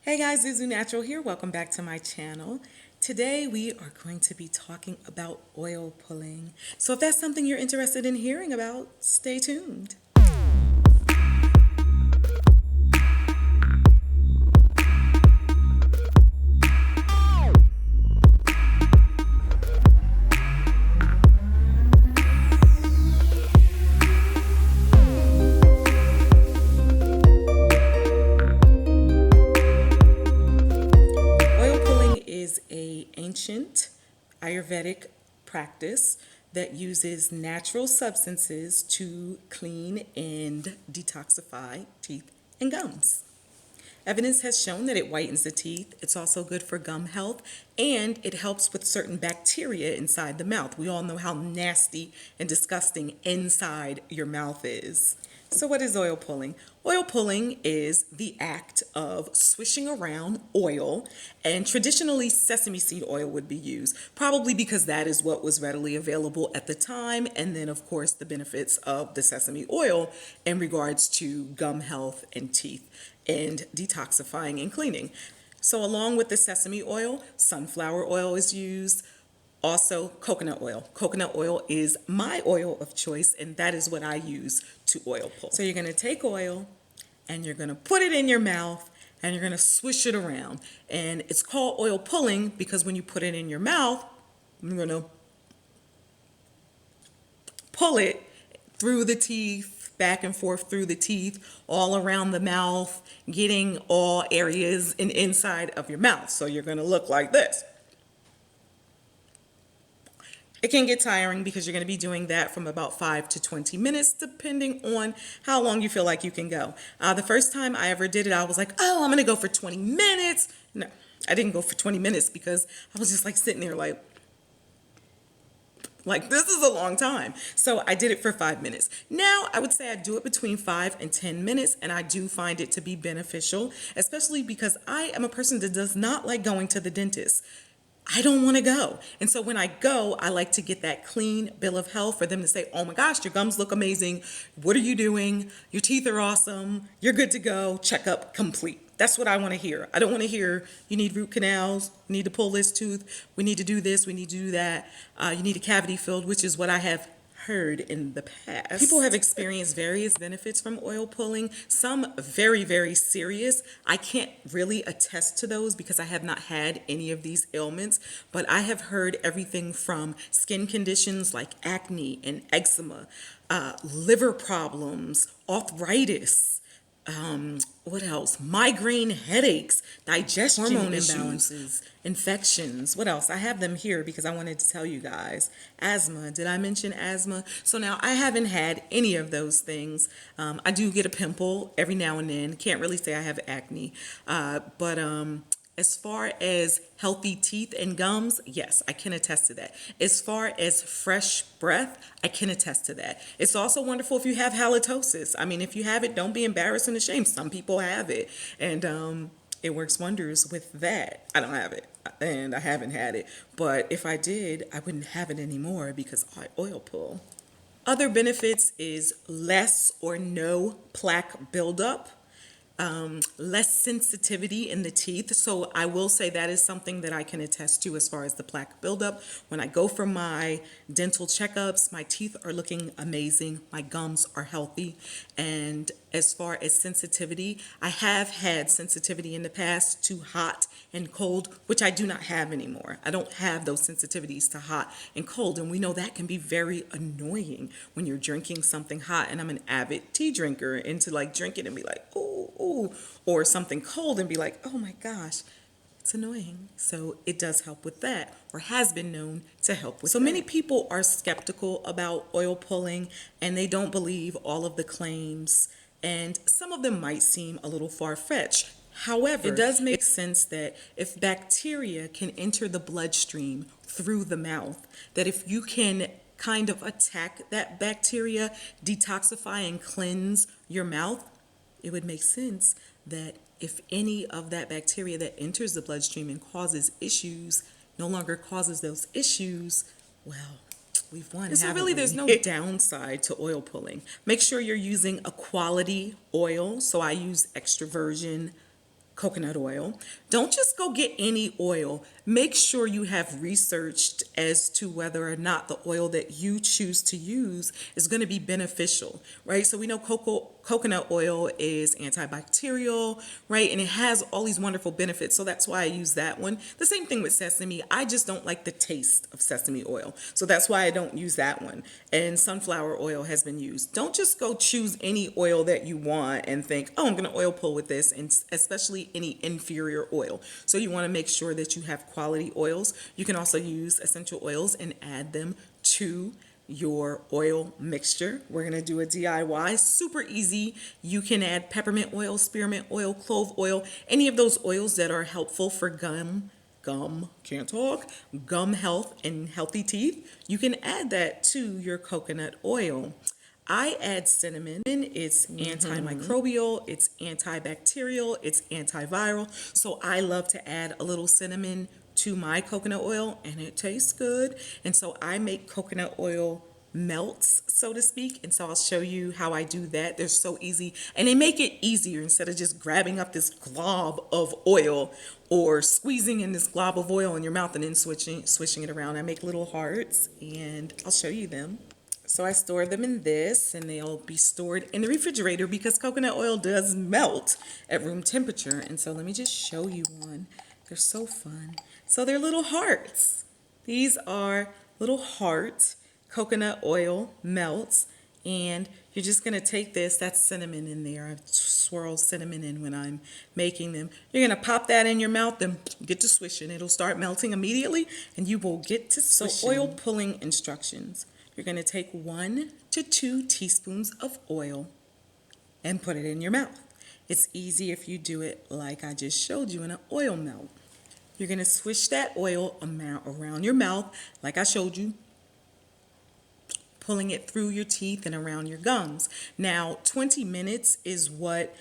Hey guys, Zuzunatural here. Welcome back to my channel. Today we are going to be talking about oil pulling. So if that's something you're interested in hearing about, stay tuned. Oil pulling is an ancient Ayurvedic practice that uses natural substances to clean and detoxify teeth and gums. Evidence has shown that it whitens the teeth. It's also good for gum health, and it helps with certain bacteria inside the mouth. We all know how nasty and disgusting inside your mouth is. So what is oil pulling? Oil pulling is the act of swishing around oil, and traditionally sesame seed oil would be used, probably because that is what was readily available at the time, and then of course the benefits of the sesame oil in regards to gum health and teeth and detoxifying and cleaning. So along with the sesame oil, sunflower oil is used. Also, coconut oil. Coconut oil is my oil of choice, and that is what I use to oil pull. So you're going to take oil and you're going to put it in your mouth and you're going to swish it around. And it's called oil pulling because when you put it in your mouth, you're going to pull it through the teeth, back and forth through the teeth, all around the mouth, getting all areas and inside of your mouth. So you're going to look like this. It can get tiring because you're going to be doing that from about 5 to 20 minutes, depending on how long you feel like you can go. The first time I ever did it, I was like, oh, I'm going to go for 20 minutes. No, I didn't go for 20 minutes because I was just like sitting there like this is a long time. So I did it for 5 minutes. Now I would say I do it between 5 and 10 minutes, and I do find it to be beneficial, especially because I am a person that does not like going to the dentist. I don't want to go. And so when I go, I like to get that clean bill of health for them to say, oh my gosh, your gums look amazing. What are you doing? Your teeth are awesome. You're good to go. Checkup complete. That's what I want to hear. I don't want to hear you need root canals, you need to pull this tooth, we need to do this, we need to do that. You need a cavity filled, which is what I have heard in the past. People have experienced various benefits from oil pulling, some very, very serious. I can't really attest to those because I have not had any of these ailments, but I have heard everything from skin conditions like acne and eczema, liver problems, arthritis, what else? Migraine headaches, digestion hormone imbalances, infections. What else? I have them here because I wanted to tell you guys. Asthma. Did I mention asthma? So now I haven't had any of those things. I do get a pimple every now and then. Can't really say I have acne. But as far as healthy teeth and gums, yes, I can attest to that. As far as fresh breath, I can attest to that. It's also wonderful if you have halitosis. I mean, if you have it, don't be embarrassed and ashamed. Some people have it, and it works wonders with that. I don't have it, and I haven't had it. But if I did, I wouldn't have it anymore because I oil pull. Other benefits is less or no plaque buildup, less sensitivity in the teeth. So I will say that is something that I can attest to as far as the plaque buildup. When I go for my dental checkups, my teeth are looking amazing. My gums are healthy. And as far as sensitivity, I have had sensitivity in the past to hot and cold, which I do not have anymore. I don't have those sensitivities to hot and cold. And we know that can be very annoying when you're drinking something hot. And I'm an avid tea drinker, and to like drink it and be like, ooh, ooh, or something cold and be like, oh my gosh, it's annoying. So it does help with that, or has been known to help with that. So many people are skeptical about oil pulling, and they don't believe all of the claims, and some of them might seem a little far-fetched. However, it does make sense that if bacteria can enter the bloodstream through the mouth, that if you can kind of attack that bacteria, detoxify and cleanse your mouth, it would make sense that if any of that bacteria that enters the bloodstream and causes issues no longer causes those issues, well, we've won. So really there's no downside to oil pulling. Make sure you're using a quality oil. So I use extra virgin coconut oil. Don't just go get any oil. Make sure you have researched as to whether or not the oil that you choose to use is going to be beneficial, right? So we know coconut oil is antibacterial, right? And it has all these wonderful benefits. So that's why I use that one. The same thing with sesame. I just don't like the taste of sesame oil. So that's why I don't use that one. And sunflower oil has been used. Don't just go choose any oil that you want and think, oh, I'm going to oil pull with this, and especially any inferior oil. So you want to make sure that you have quality oils. You can also use essential oils and add them to your oil mixture. We're going to do a DIY, super easy. You can add peppermint oil, spearmint oil, clove oil, any of those oils that are helpful for can't talk, gum health and healthy teeth. You can add that to your coconut oil. I add cinnamon. It's antimicrobial, it's antibacterial, it's antiviral. So I love to add a little cinnamon to my coconut oil, and it tastes good. And so I make coconut oil melts, so to speak. And so I'll show you how I do that. They're so easy, and they make it easier instead of just grabbing up this glob of oil or squeezing in this glob of oil in your mouth and then swishing it around. I make little hearts, and I'll show you them. So I store them in this, and they'll be stored in the refrigerator because coconut oil does melt at room temperature. And so let me just show you one. They're so fun. So they're little hearts. These are little heart coconut oil melts, and you're just going to take this. That's cinnamon in there. I swirl cinnamon in when I'm making them. You're going to pop that in your mouth and get to swishing. It'll start melting immediately, and you will get to swishing. So oil pulling instructions. You're going to take 1 to 2 teaspoons of oil and put it in your mouth. It's easy if you do it like I just showed you in an oil melt. You're going to swish that oil around your mouth like I showed you, pulling it through your teeth and around your gums. Now, 20 minutes is what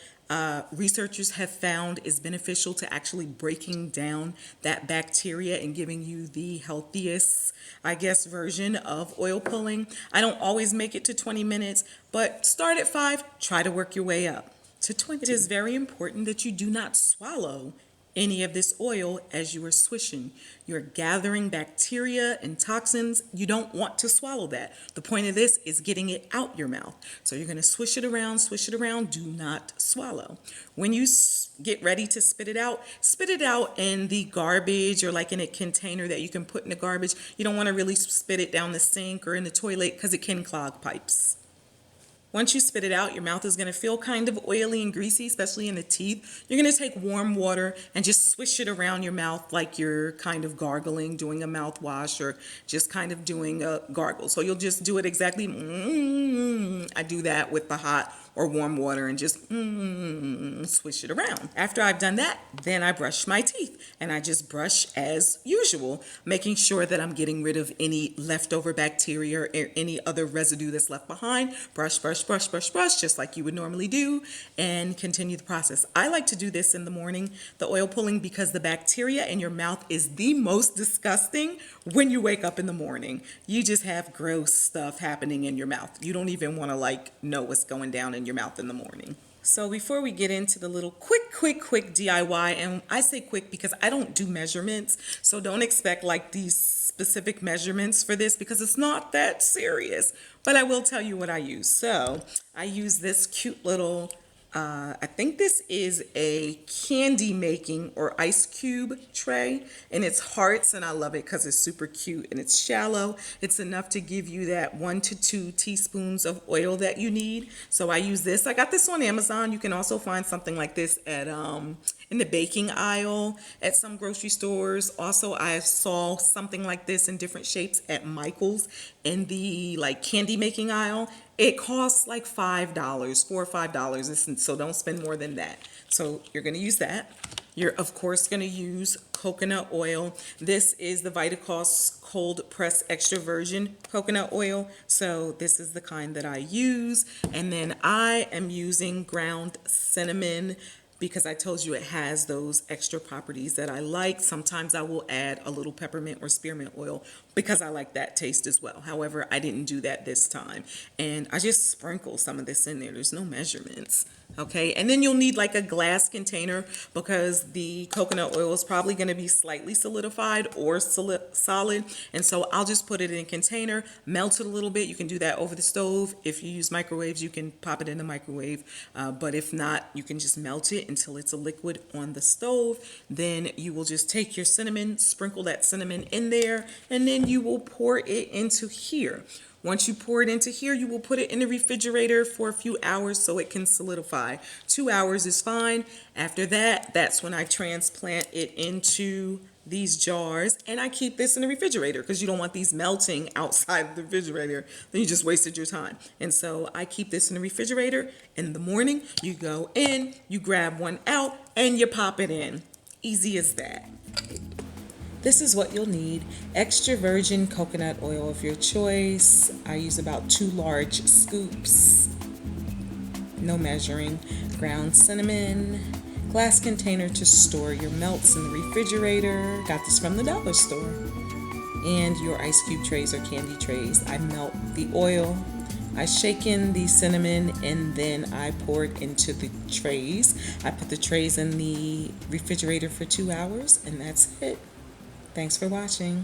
researchers have found is beneficial to actually breaking down that bacteria and giving you the healthiest, I guess, version of oil pulling. I don't always make it to 20 minutes, but start at 5, try to work your way up to 20. It is very important that you do not swallow any of this oil as you are swishing. You're gathering bacteria and toxins. You don't want to swallow that. The point of this is getting it out your mouth. So you're going to swish it around. Do not swallow. When you get ready to spit it out in the garbage or like in a container that you can put in the garbage. You don't want to really spit it down the sink or in the toilet because it can clog pipes. Once you spit it out, your mouth is going to feel kind of oily and greasy, especially in the teeth. You're going to take warm water and just swish it around your mouth like you're kind of gargling, doing a mouthwash, or just kind of doing a gargle. So you'll just do it exactly. I do that with the hot or warm water and just swish it around. After I've done that, then I brush my teeth, and I just brush as usual, making sure that I'm getting rid of any leftover bacteria or any other residue that's left behind. Brush, just like you would normally do, and continue the process. I like to do this in the morning, the oil pulling, because the bacteria in your mouth is the most disgusting when you wake up in the morning. You just have gross stuff happening in your mouth. You don't even want to know what's going down in your mouth in the morning. So before we get into the little quick DIY, and I say quick because I don't do measurements, so don't expect these specific measurements for this because it's not that serious, but I will tell you what I use. So I use this cute little, I think this is a candy making or ice cube tray, and it's hearts, and I love it because it's super cute and it's shallow. It's enough to give you that 1 to 2 teaspoons of oil that you need. So I use this. I got this on Amazon. You can also find something like this at in the baking aisle at some grocery stores. Also, I saw something like this in different shapes at Michael's in the candy making aisle. It costs $5, $4 or $5, so don't spend more than that. So you're going to use that. You're of course going to use coconut oil. This is the Vitacost cold press extra virgin coconut oil. So this is the kind that I use. And then I am using ground cinnamon because I told you it has those extra properties that I like. Sometimes I will add a little peppermint or spearmint oil because I like that taste as well. However, I didn't do that this time. And I just sprinkle some of this in there. There's no measurements. Okay, and then you'll need like a glass container because the coconut oil is probably going to be slightly solidified or solid. And so I'll just put it in a container, melt it a little bit. You can do that over the stove. If you use microwaves, you can pop it in the microwave. But if not, you can just melt it until it's a liquid on the stove. Then you will just take your cinnamon, sprinkle that cinnamon in there, and then you will pour it into here. Once you pour it into here, you will put it in the refrigerator for a few hours so it can solidify. 2 hours is fine. After that, that's when I transplant it into these jars, and I keep this in the refrigerator because you don't want these melting outside of the refrigerator. Then you just wasted your time. And so I keep this in the refrigerator. In the morning, you go in, you grab one out, and you pop it in. Easy as that. This is what you'll need: extra virgin coconut oil of your choice. I use about 2 large scoops, no measuring. Ground cinnamon, glass container to store your melts in the refrigerator. Got this from the dollar store. And your ice cube trays or candy trays. I melt the oil. I shake in the cinnamon and then I pour it into the trays. I put the trays in the refrigerator for 2 hours, and that's it. Thanks for watching.